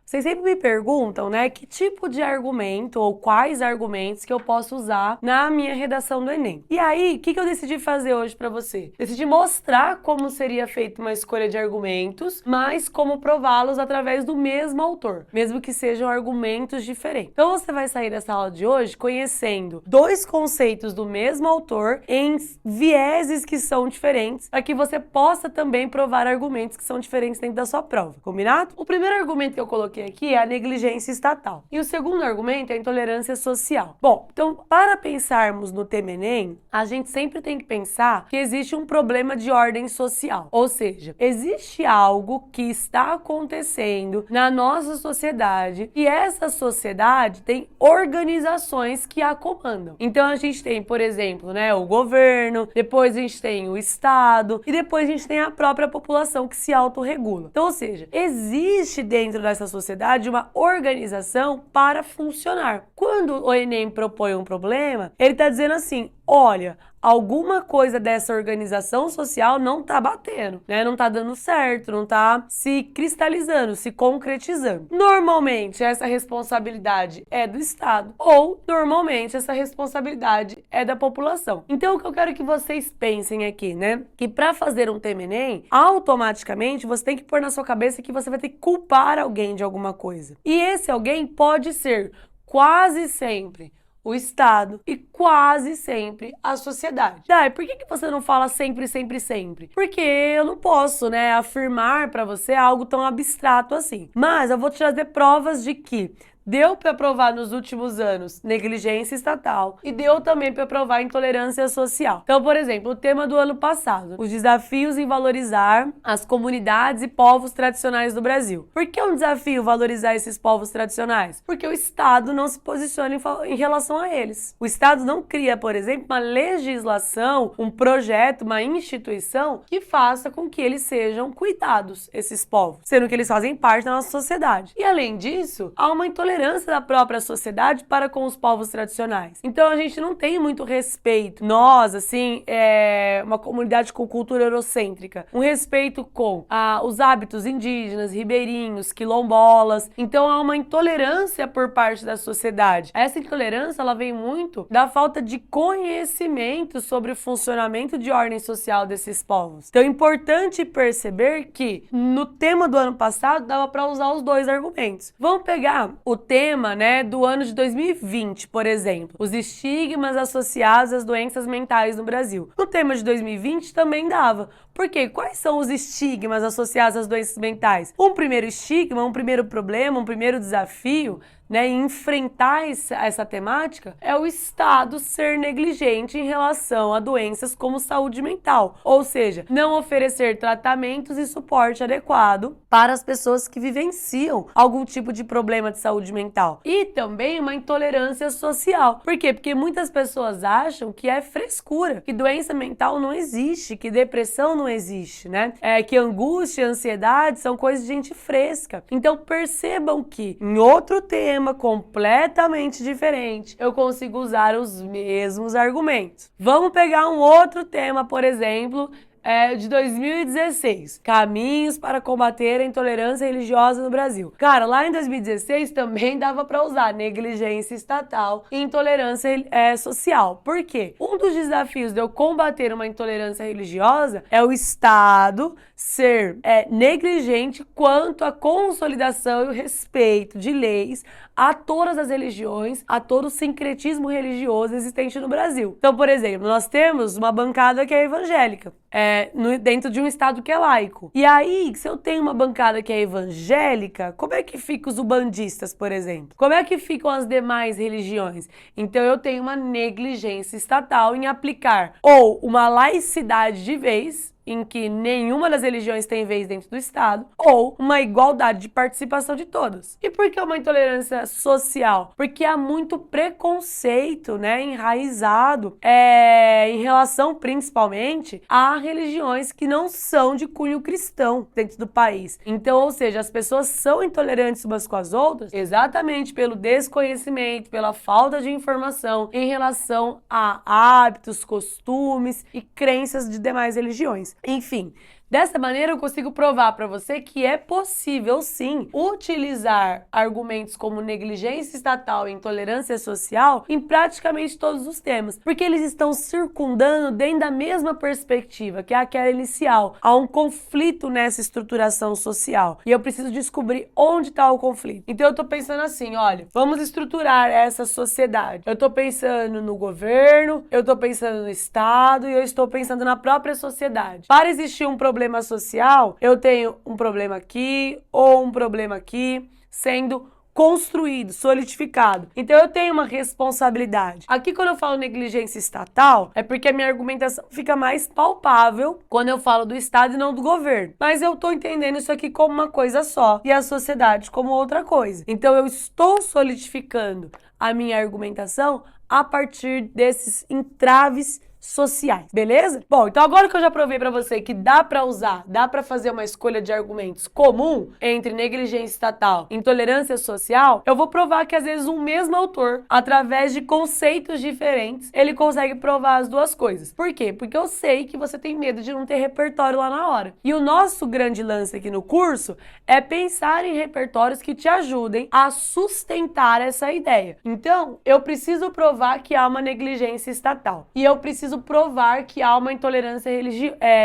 Vocês sempre me perguntam, né, que tipo de argumento ou quais argumentos que eu posso usar na minha redação do Enem. E aí, o que eu decidi fazer hoje para você? Decidi mostrar como seria feita uma escolha de argumentos, mas como prová-los através do mesmo autor, mesmo que sejam argumentos diferentes. Então você vai sair dessa aula de hoje conhecendo dois conceitos do mesmo autor em vieses que são diferentes, para que você possa também provar argumentos que são diferentes dentro da sua prova, combinado? O primeiro argumento que eu coloquei aqui é a negligência estatal. E o segundo argumento é a intolerância social. Bom, então, para pensarmos no tema Enem, a gente sempre tem que pensar que existe um problema de ordem social. Ou seja, existe algo que está acontecendo na nossa sociedade e essa sociedade tem organizações que a comandam. Então, a gente tem, por exemplo, né, o governo, depois a gente tem o Estado e depois a gente tem a própria população que se autorregula. Então, ou seja, existe dentro dessa sociedade uma organização para funcionar. Quando o Enem propõe um problema, ele está dizendo assim, olha, alguma coisa dessa organização social não tá batendo, né? Não tá dando certo, não tá se cristalizando, se concretizando. Normalmente, essa responsabilidade é do Estado ou, normalmente, essa responsabilidade é da população. Então, o que eu quero que vocês pensem aqui, né? Que para fazer um tema Enem, automaticamente, você tem que pôr na sua cabeça que você vai ter que culpar alguém de alguma coisa. E esse alguém pode ser quase sempre o Estado e quase sempre a sociedade. Dai, por que você não fala sempre, sempre, sempre? Porque eu não posso, né, afirmar para você algo tão abstrato assim. Mas eu vou te trazer provas de que deu para provar nos últimos anos negligência estatal e deu também para provar intolerância social. Então, por exemplo, o tema do ano passado, os desafios em valorizar as comunidades e povos tradicionais do Brasil. Por que é um desafio valorizar esses povos tradicionais? Porque o Estado não se posiciona em relação a eles. O Estado não cria, por exemplo, uma legislação, um projeto, uma instituição que faça com que eles sejam cuidados, esses povos, sendo que eles fazem parte da nossa sociedade. E além disso, há uma intolerância da própria sociedade para com os povos tradicionais. Então a gente não tem muito respeito. Nós, assim, uma comunidade com cultura eurocêntrica, um respeito com os hábitos indígenas, ribeirinhos, quilombolas. Então há uma intolerância por parte da sociedade. Essa intolerância, ela vem muito da falta de conhecimento sobre o funcionamento de ordem social desses povos. Então é importante perceber que no tema do ano passado dava para usar os dois argumentos. Vamos pegar o tema, né, do ano de 2020, por exemplo, os estigmas associados às doenças mentais no Brasil. No tema de 2020 também dava. Por quê? Quais são os estigmas associados às doenças mentais? Um primeiro estigma, um primeiro problema, um primeiro desafio, né, em enfrentar essa temática é o Estado ser negligente em relação a doenças como saúde mental, ou seja, não oferecer tratamentos e suporte adequado para as pessoas que vivenciam algum tipo de problema de saúde mental. E também uma intolerância social. Por quê? Porque muitas pessoas acham que é frescura, que doença mental não existe, que depressão não existe, né? Que angústia, ansiedade são coisas de gente fresca. Então percebam que em outro tema completamente diferente, eu consigo usar os mesmos argumentos. Vamos pegar um outro tema, por exemplo, de 2016, caminhos para combater a intolerância religiosa no Brasil. Cara, lá em 2016 também dava para usar negligência estatal e intolerância social. Por quê? Um dos desafios de eu combater uma intolerância religiosa é o Estado ser negligente quanto à consolidação e o respeito de leis a todas as religiões, a todo o sincretismo religioso existente no Brasil. Então, por exemplo, nós temos uma bancada que é evangélica, dentro de um estado que é laico. E aí, se eu tenho uma bancada que é evangélica, como é que ficam os ubandistas, por exemplo? Como é que ficam as demais religiões? Então, eu tenho uma negligência estatal em aplicar ou uma laicidade de vez, em que nenhuma das religiões tem vez dentro do Estado, ou uma igualdade de participação de todas. E por que uma intolerância social? Porque há muito preconceito, né, enraizado em relação, principalmente, a religiões que não são de cunho cristão dentro do país. Então, ou seja, as pessoas são intolerantes umas com as outras exatamente pelo desconhecimento, pela falta de informação em relação a hábitos, costumes e crenças de demais religiões. Enfim, Dessa maneira, eu consigo provar para você que é possível, sim, utilizar argumentos como negligência estatal e intolerância social em praticamente todos os temas, porque eles estão circundando dentro da mesma perspectiva, que é aquela inicial. Há um conflito nessa estruturação social e eu preciso descobrir onde está o conflito. Então eu tô pensando assim, olha, vamos estruturar essa sociedade. Eu tô pensando no governo, eu tô pensando no Estado e eu estou pensando na própria sociedade. Para existir um problema social, eu tenho um problema aqui ou um problema aqui sendo construído, solidificado. Então eu tenho uma responsabilidade. Aqui quando eu falo negligência estatal, é porque a minha argumentação fica mais palpável quando eu falo do Estado e não do governo. Mas eu tô entendendo isso aqui como uma coisa só e a sociedade como outra coisa. Então eu estou solidificando a minha argumentação a partir desses entraves sociais, beleza? Bom, então agora que eu já provei pra você que dá pra usar, dá pra fazer uma escolha de argumentos comum entre negligência estatal e intolerância social, eu vou provar que às vezes um mesmo autor, através de conceitos diferentes, ele consegue provar as duas coisas. Por quê? Porque eu sei que você tem medo de não ter repertório lá na hora. E o nosso grande lance aqui no curso é pensar em repertórios que te ajudem a sustentar essa ideia. Então, eu preciso provar que há uma negligência estatal. E eu preciso provar que há uma intolerância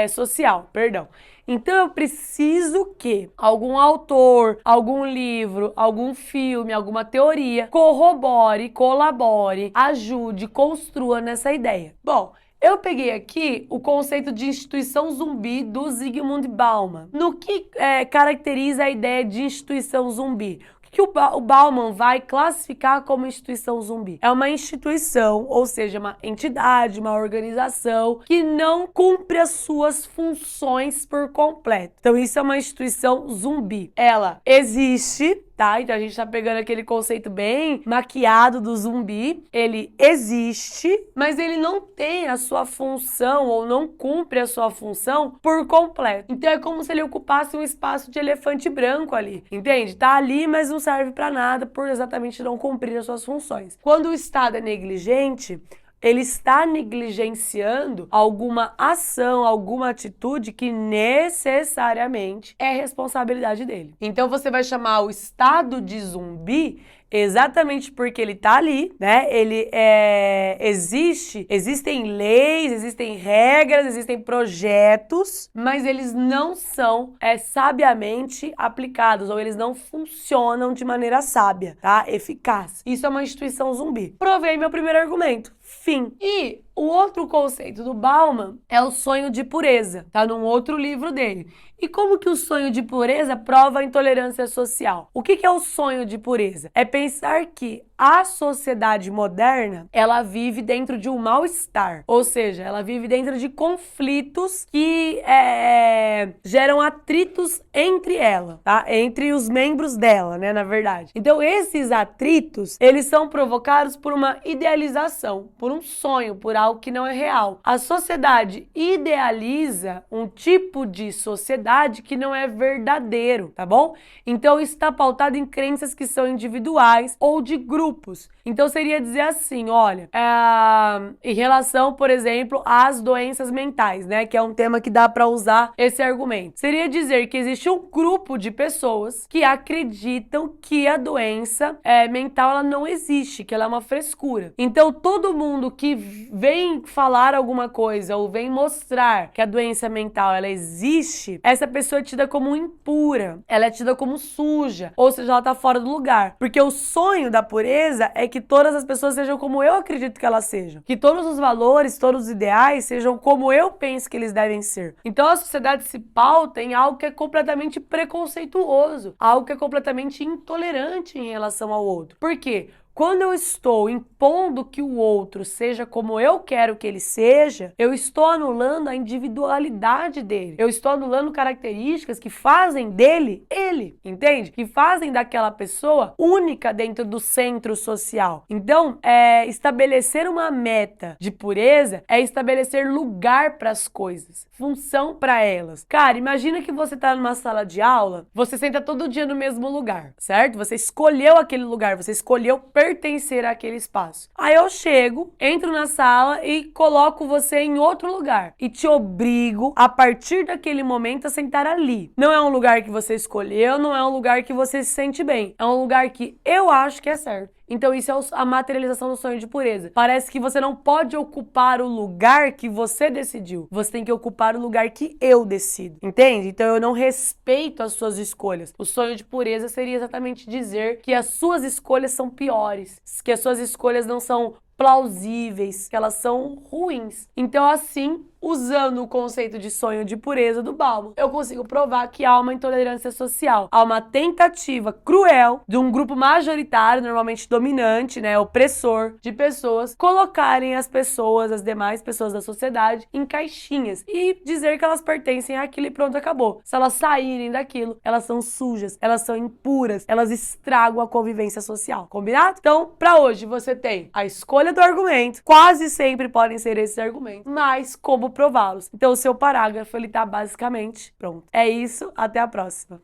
social, perdão. Então eu preciso que algum autor, algum livro, algum filme, alguma teoria corrobore, colabore, ajude, construa nessa ideia. Bom, eu peguei aqui o conceito de instituição zumbi do Zygmunt Bauman. No que caracteriza a ideia de instituição zumbi? Que o Bauman vai classificar como instituição zumbi. É uma instituição, ou seja, uma entidade, uma organização que não cumpre as suas funções por completo. Então isso é uma instituição zumbi. Ela existe, tá? Então a gente tá pegando aquele conceito bem maquiado do zumbi. Ele existe, mas ele não tem a sua função ou não cumpre a sua função por completo. Então é como se ele ocupasse um espaço de elefante branco ali, entende? Tá ali, mas não serve para nada por exatamente não cumprir as suas funções. Quando o Estado é negligente, ele está negligenciando alguma ação, alguma atitude que necessariamente é responsabilidade dele. Então você vai chamar o Estado de zumbi exatamente porque ele tá ali, né? Ele existem leis, existem regras, existem projetos, mas eles não são sabiamente aplicados, ou eles não funcionam de maneira sábia, tá? Eficaz. Isso é uma instituição zumbi. Provei meu primeiro argumento. Fim. E o outro conceito do Bauman é o sonho de pureza, tá num outro livro dele. E como que o sonho de pureza prova a intolerância social? O que é o sonho de pureza? É pensar que a sociedade moderna, ela vive dentro de um mal-estar, ou seja, ela vive dentro de conflitos que geram atritos entre ela, tá? Entre os membros dela, né, na verdade. Então esses atritos, eles são provocados por uma idealização, por um sonho, por algo que não é real. A sociedade idealiza um tipo de sociedade que não é verdadeiro, tá bom? Então está pautado em crenças que são individuais ou de grupos. Então seria dizer assim, olha, em relação, por exemplo, às doenças mentais, né, que é um tema que dá para usar esse argumento. Seria dizer que existe um grupo de pessoas que acreditam que a doença mental ela não existe, que ela é uma frescura. Então todo mundo que vem falar alguma coisa ou vem mostrar que a doença mental ela existe, essa pessoa é tida como impura, ela é tida como suja, ou seja, ela tá fora do lugar. Porque o sonho da pureza é que todas as pessoas sejam como eu acredito que elas sejam. Que todos os valores, todos os ideais sejam como eu penso que eles devem ser. Então a sociedade se pauta em algo que é completamente preconceituoso, algo que é completamente intolerante em relação ao outro. Por quê? Quando eu estou impondo que o outro seja como eu quero que ele seja, eu estou anulando a individualidade dele. Eu estou anulando características que fazem dele ele, entende? Que fazem daquela pessoa única dentro do centro social. Então, estabelecer uma meta de pureza é estabelecer lugar para as coisas, função para elas. Cara, imagina que você está numa sala de aula, você senta todo dia no mesmo lugar, certo? Você escolheu aquele lugar, você escolheu pertencer àquele espaço. Aí eu chego, entro na sala e coloco você em outro lugar e te obrigo, a partir daquele momento, a sentar ali. Não é um lugar que você escolheu, não é um lugar que você se sente bem. É um lugar que eu acho que é certo. Então isso é a materialização do sonho de pureza. Parece que você não pode ocupar o lugar que você decidiu. Você tem que ocupar o lugar que eu decido. Entende? Então eu não respeito as suas escolhas. O sonho de pureza seria exatamente dizer que as suas escolhas são piores, que as suas escolhas não são plausíveis, que elas são ruins. Então, assim, usando o conceito de sonho de pureza do Bauman, eu consigo provar que há uma intolerância social, há uma tentativa cruel de um grupo majoritário, normalmente dominante, né, opressor, de pessoas colocarem as pessoas, as demais pessoas da sociedade, em caixinhas e dizer que elas pertencem àquilo e pronto, acabou. Se elas saírem daquilo, elas são sujas, elas são impuras, elas estragam a convivência social. Combinado? Então, pra hoje, você tem a escolha do argumento, quase sempre podem ser esses argumentos, mas como prová-los. Então o seu parágrafo, ele tá basicamente pronto. É isso, até a próxima.